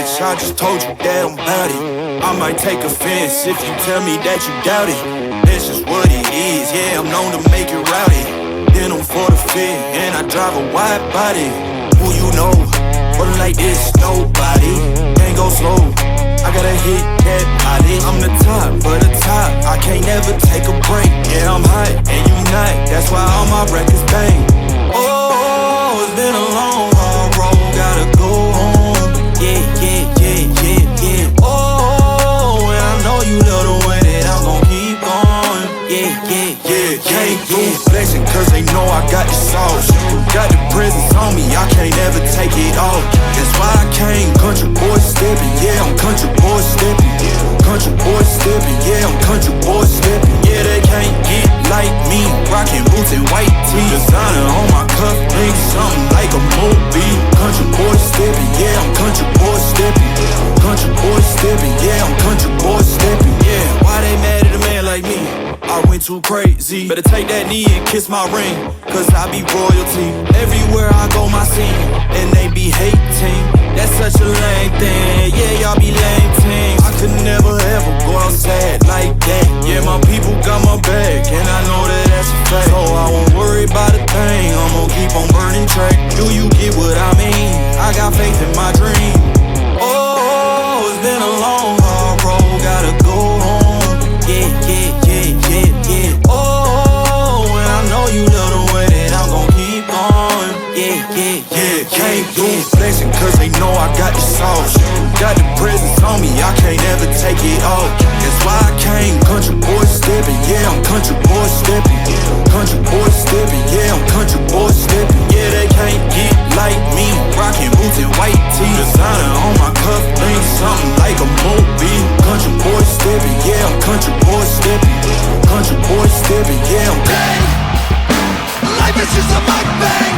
bench. I just told you that I'm bout it. I might take offense if you tell me that you doubt it. That's just what it is, yeah, I'm known to make it rowdy. Then I'm for the fit, and I drive a wide body. Who you know, rolling like this, nobody. Can't go slow, I gotta hit that body. I'm the top of the top, I can't never take a break. Yeah, I'm hot, and you not, that's why all my records bang. Oh, it's been a long, hard road, gotta go home. Yeah, yeah, yeah, yeah, yeah. Oh, and I know you love the way that I'm gon' keep going. Yeah, yeah, yeah, can't do flexing, cause they know I got the sauce. Got the presence on me, I can't ever take it off. That's why I came, country boy stepping. Yeah, I'm country boy stepping. Country boy stepping, yeah, I'm country boy stepping. Yeah, they can't get like me, rocking boots and white tee. Designer on my cuff, think something like a movie. Country boy stepping, yeah, I'm country boy stepping. Country boy stepping, yeah, I'm country boy stepping. Yeah, why they mad at a man like me? I went too crazy. Better take that knee and kiss my ring, cause I be royalty. Everywhere I go, my scene, and they be hating. That's such a lame thing, yeah, y'all be lame teams. I could never ever go outside like that. Yeah, my people got my back, and I know that that's a fact. So I won't worry about a thing, I'm gon' keep on burning track. Do you get what I mean? I got faith in my dream. Oh, it's been a long, hard road, gotta go home. Yeah, yeah, yeah, yeah, yeah. Oh, and I know you love the way that I'm gon' keep going. Yeah, yeah, yeah, can't do flexing, cause they know I got the sauce. Got the presence on me, I can't ever take it off. That's why I came, country boy stepping. Yeah, I'm country boy stepping. Country boy stepping, yeah, I'm country boy stepping. Yeah, they can't get like me, rocking boots and white tee. Designer on my cuff, think something like a movie. Country boy stepping, yeah, I'm country boy stepping. Country boy stepping, yeah, I'm bang. Life is just a mukbang.